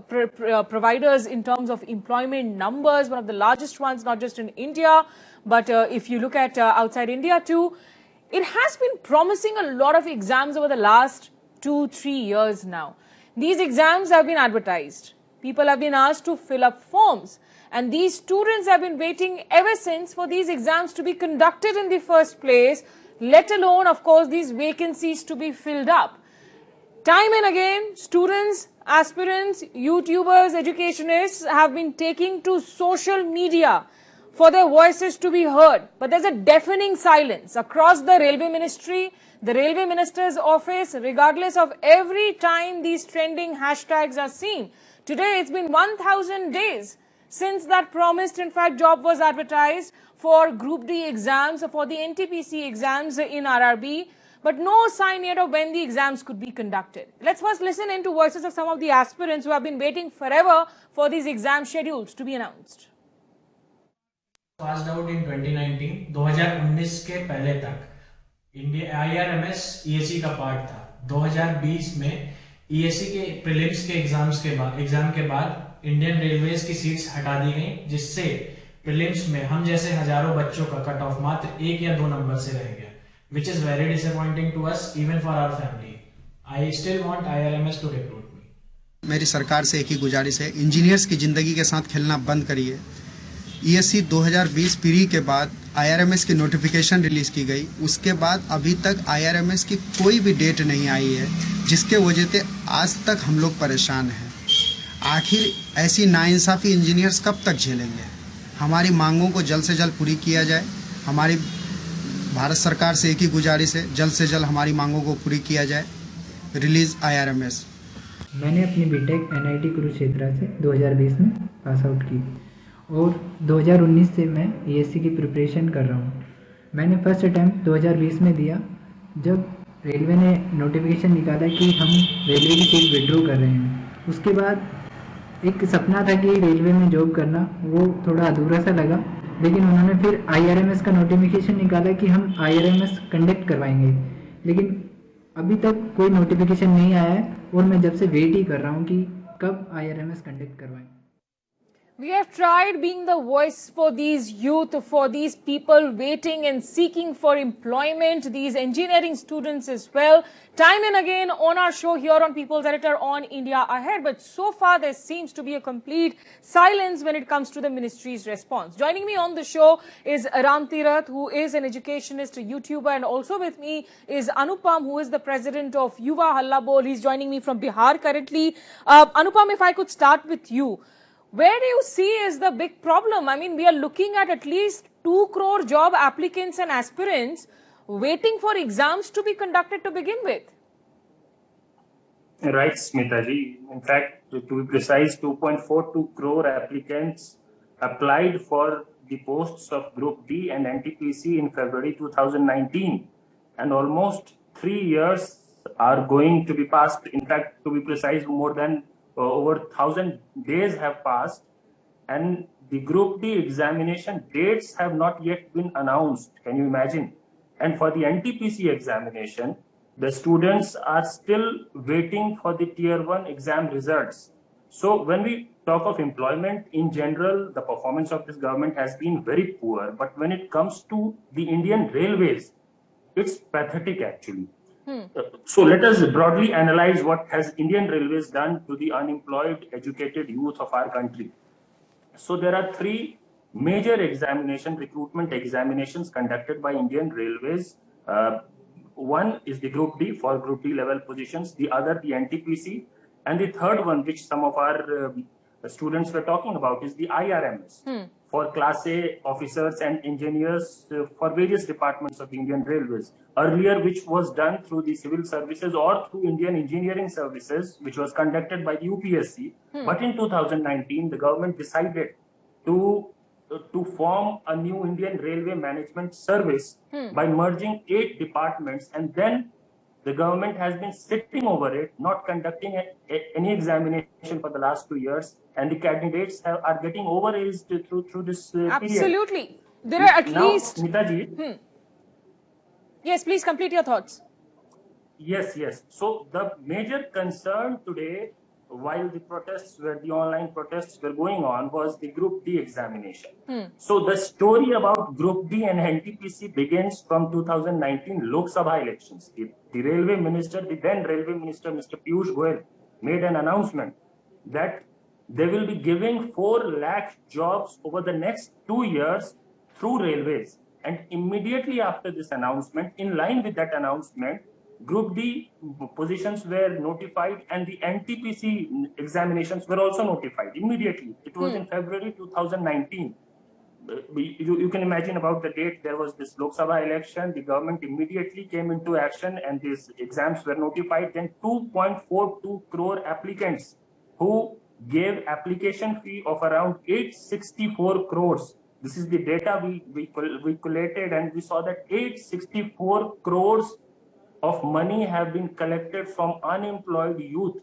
providers in terms of employment numbers, one of the largest ones, not just in India, but if you look at outside India too. It has been promising a lot of exams over the last 2-3 years now. These exams have been advertised. People have been asked to fill up forms. And these students have been waiting ever since for these exams to be conducted in the first place, let alone, of course, these vacancies to be filled up. Time and again, students, aspirants, YouTubers, educationists have been taking to social media for their voices to be heard. But there's a deafening silence across the Railway Ministry, the Railway Minister's office, regardless of every time these trending hashtags are seen. Today, it's been 1,000 days since that promised, in fact, job was advertised for Group D exams, for the NTPC exams in RRB, but no sign yet of when the exams could be conducted. Let's first listen into voices of some of the aspirants who have been waiting forever for these exam schedules to be announced. Passed out in 2019 2019 के पहले तक India IRMS ESC का part था। 2020 में ESC के prelims के exam के बाद इंडियन रेलवेज की सीट्स हटा दी गई, जिससे प्रीलिम्स में हम जैसे हजारों बच्चों का कट ऑफ मात्र 1 या 2 नंबर से रह गया, which is very disappointing to us, even for our family. I still want IRMS to recruit me. मेरी सरकार से एक ही गुजारिश है, इंजीनियर्स की जिंदगी के साथ खेलना बंद करिए। ईएससी 2020 प्री के बाद आईआरएमएस की नोटिफिकेशन रिलीज की गई, उसके बाद अभी तक आईआरएमएस की कोई भी डेट नहीं आई है, जिसके वजह से आज तक हम लोग परेशान हैं। आखिर ऐसी नाइंसाफी इंजीनियर्स कब तक झेलेंगे? हमारी मांगों को जल्द से जल्द पूरी किया जाए। हमारी भारत सरकार से एक ही गुजारिश है, जल्द से जल्द हमारी मांगों को पूरी किया जाए। Release IRMS. मैंने अपनी बीटेक एनआईटी कुरुक्षेत्र से 2020 में पास आउट की और 2019 से मैं ईएससी की प्रिपरेशन कर रहा हूँ। मैंने फर्स्ट अटैम्प्ट 2020 में दिया, जब रेलवे ने नोटिफिकेशन निकाला कि हम रेलवे की सीट विड्रॉ कर रहे हैं। उसके बाद एक सपना था कि रेलवे में जॉब करना, वो थोड़ा अधूरा सा लगा, लेकिन उन्होंने फिर आईआरएमएस का नोटिफिकेशन निकाला कि हम आईआरएमएस कंडक्ट करवाएंगे, लेकिन अभी तक कोई नोटिफिकेशन नहीं आया है और मैं जब से वेट ही कर रहा हूँ कि कब आईआरएमएस कंडक्ट करवाएं। We have tried being the voice for these youth, for these people waiting and seeking for employment, these engineering students as well, time and again on our show here on People's Editor on India Ahead. But so far, there seems to be a complete silence when it comes to the ministry's response. Joining me on the show is Ram Tirath, who is an educationist, a YouTuber, and also with me is Anupam, who is the president of Yuva Halla Bol. He's joining me from Bihar currently. Anupam, if I could start with you. Where do you see is the big problem? I mean, we are looking at least 2 crore job applicants and aspirants waiting for exams to be conducted to begin with. Right, Smita ji. In fact, to be precise, 2.42 crore applicants applied for the posts of Group D and NTPC in February 2019. And almost 3 years are going to be passed. In fact, to be precise, more than over 1,000 days have passed, and the Group D examination dates have not yet been announced. Can you imagine? And for the NTPC examination, the students are still waiting for the Tier 1 exam results. So when we talk of employment in general, the performance of this government has been very poor. But when it comes to the Indian Railways, it's pathetic actually. So let us broadly analyze what has Indian Railways done to the unemployed, educated youth of our country. So there are 3 major recruitment examinations conducted by Indian Railways. One is the Group D for Group D level positions, the other the NTPC, and the third one, which some of our students were talking about, is the IRMS for Class A officers and engineers for various departments of the Indian Railways. Earlier, which was done through the civil services or through Indian Engineering Services, which was conducted by the UPSC. But in 2019, the government decided to form a new Indian Railway Management Service by merging 8 departments, and then the government has been sitting over it, not conducting any examination for the last 2 years, and the candidates are getting overaged through this period. Absolutely. There are at least... Smita ji, yes, please complete your thoughts. Yes. So the major concern today while the online protests were going on, was the Group D examination. So the story about Group D and NTPC begins from 2019 Lok Sabha elections. The railway minister, the then railway minister, Mr. Piyush Goyal, made an announcement that they will be giving 4 lakh jobs over the next 2 years through railways. And immediately after this announcement, in line with that announcement, Group D positions were notified and the NTPC examinations were also notified immediately. It was in February 2019. You can imagine about the date. There was this Lok Sabha election. The government immediately came into action and these exams were notified. Then 2.42 crore applicants who gave application fee of around 864 crores. This is the data we collated, and we saw that 864 crores of money have been collected from unemployed youth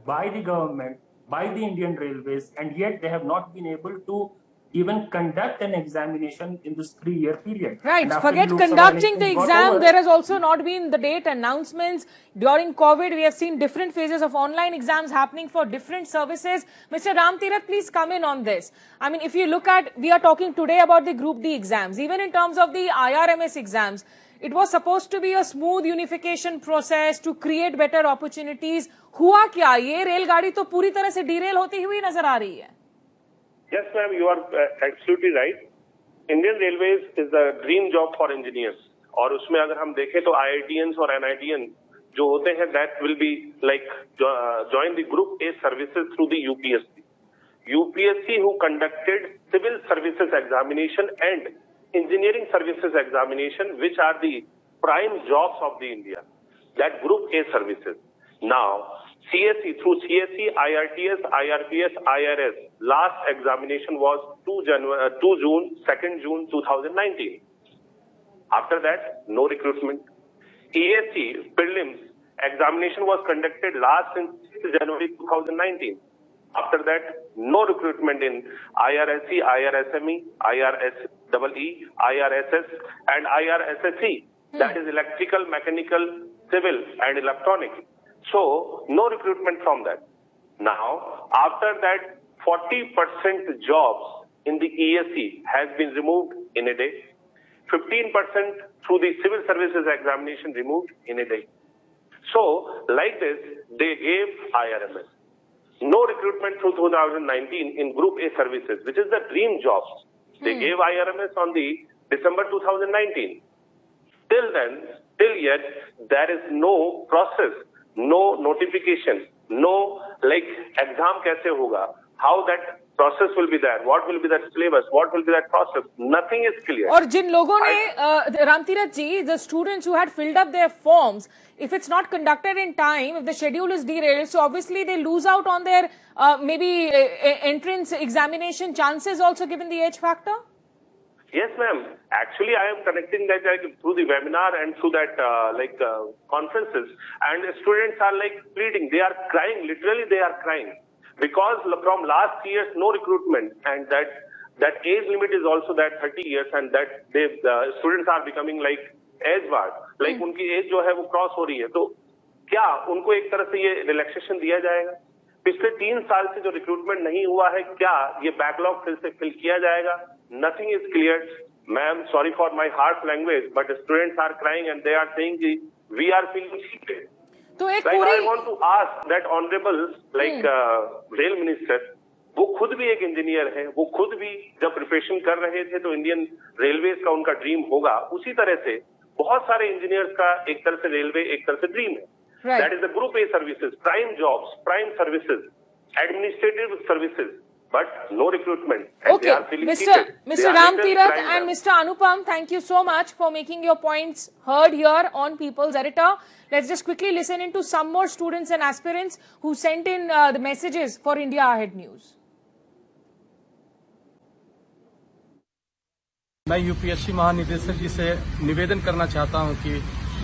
by the government, by the Indian Railways, and yet they have not been able to even conduct an examination in this 3-year period. Right. Forget conducting the exam. There has also not been the date announcements. During COVID, we have seen different phases of online exams happening for different services. Mr. Ramtirath, please come in on this. I mean, if you look at, we are talking today about the Group D exams. Even in terms of the IRMS exams, it was supposed to be a smooth unification process to create better opportunities. हुआ क्या? ये रेलगाड़ी तो पूरी तरह से derail होती हुई नजर आ रही है. Yes, ma'am, you are absolutely right. Indian Railways is the dream job for engineers. और उसमें अगर हम देखें तो IITians और NITians जो होते हैं, that will be like join the Group A services through the UPSC. UPSC who conducted civil services examination and engineering services examination, which are the prime jobs of the India. That Group A services. Now, CSE, through CSE, IRTS, IRPS, IRS, last examination was 2nd June 2019. After that, no recruitment. ESE, prelims, examination was conducted last in January 2019. After that, no recruitment in IRSE, IRSME, IRSEE, IRSS, and IRSSE. That is electrical, mechanical, civil, and electronic. So, no recruitment from that. Now, after that, 40% jobs in the ESE has been removed in a day. 15% through the civil services examination removed in a day. So, like this, they gave IRMS. No recruitment through 2019 in Group A services, which is the dream jobs. They gave IRMS on the December 2019. Till then, till yet, there is no process, no notification, no like exam kaise hoga, how that process will be there, what will be that syllabus, what will be that process, nothing is clear. और जिन लोगों ने रामतीरथ जी, the students who had filled up their forms, if it's not conducted in time, if the schedule is derailed, so obviously they lose out on their maybe entrance examination chances also, given the age factor. Yes, ma'am. Actually, I am connecting that through the webinar and through that conferences, and students are like pleading. They are crying. Literally, they are crying because from last years no recruitment, and that age limit is also that 30 years, and that students are becoming like age barred. Like उनकी age जो है वो cross हो रही है, तो क्या उनको एक तरह से ये रिलैक्सेशन दिया जाएगा? पिछले 3 साल से जो रिक्रूटमेंट नहीं हुआ है, क्या ये बैकलॉग फिर से फिल किया जाएगा? Nothing is clear. Ma'am, sorry for my harsh language, but students are crying and they are saying we are feeling cheated. तो एक like पूरी... I want to ask that honorable rail minister, वो खुद भी एक engineer है, वो खुद भी जब प्रिपरेशन कर रहे थे तो इंडियन रेलवेज का उनका ड्रीम होगा, उसी तरह से बहुत सारे इंजीनियर्स का एक तरह से रेलवे एक तरह से ड्रीम है. That is the Group A services, prime jobs, prime services, administrative services, but no recruitment. And okay, Mr. Ramtirath and Mr. Anupam, thank you so much for making your points heard here on People's Editor. Let's just quickly listen into some more students and aspirants who sent in the messages for India Ahead News. मैं UPSC महानिदेशक जी से निवेदन करना चाहता हूं कि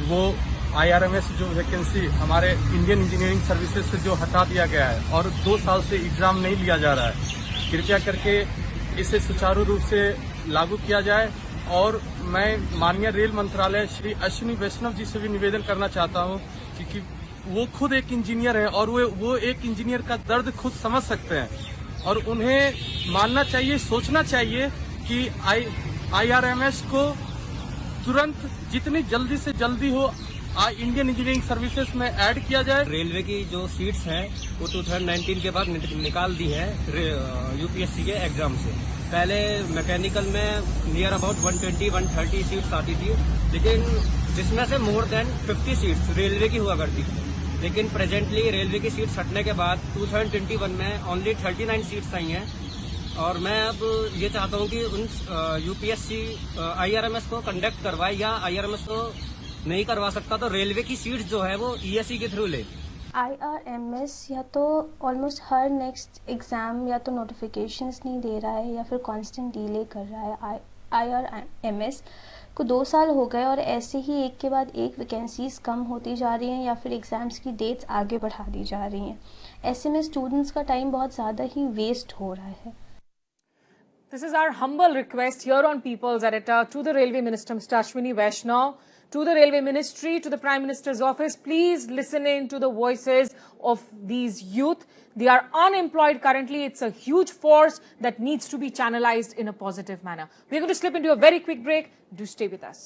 वो IRMS जो वैकेंसी हमारे इंडियन इंजीनियरिंग सर्विसेज से जो हटा दिया गया है और 2 साल से एग्जाम नहीं लिया जा रहा है, कृपया करके इसे सुचारू रूप से लागू किया जाए. और मैं माननीय रेल मंत्रालय श्री अश्विनी वैष्णव जी से भी निवेदन करना चाहता हूं कि वो खुद एक इंजीनियर है और वो एक इंजीनियर का दर्द खुद समझ सकते हैं और उन्हें मानना चाहिए, सोचना चाहिए कि IRMS को तुरंत जितनी जल्दी से जल्दी हो इंडियन इंजीनियरिंग सर्विसेज में ऐड किया जाए। रेलवे की जो सीट्स हैं वो 2019 के बाद निकाल दी है यूपीएससी के एग्जाम से। पहले मैकेनिकल में नियर अबाउट 120-130 सीट्स आती थी, लेकिन जिसमें से मोर देन 50 सीट्स रेलवे की हुआ करती थी। लेकिन प्रेजेंटली रेलवे की सीट्स हटने के बाद 2021 में ओनली 39 सीट्स आई हैं और मैं अब ये चाहता हूँ कि उन यूपीएससी IRMS को कंडक्ट करवाए या IRMS को नहीं करवा सकता तो रेलवे की सीट्स जो है वो ESE के थ्रू ले। IRMS या तो ऑलमोस्ट हर नेक्स्ट एग्ज़ाम या तो नोटिफिकेशंस नहीं दे रहा है या फिर कांस्टेंट डिले कर रहा है। IRMS को 2 साल हो गए और ऐसे ही एक के बाद एक वैकेंसीज कम होती जा रही हैं या फिर एग्ज़ाम्स की डेट्स आगे बढ़ा दी जा रही हैं। ऐसे में स्टूडेंट्स का टाइम बहुत ज़्यादा ही वेस्ट हो रहा है। This is our humble request here on People's Editor to the Railway Minister, Mr. Ashwini Vaishnaw, to the Railway Ministry, to the Prime Minister's office. Please listen in to the voices of these youth. They are unemployed currently. It's a huge force that needs to be channelized in a positive manner. We're going to slip into a very quick break. Do stay with us.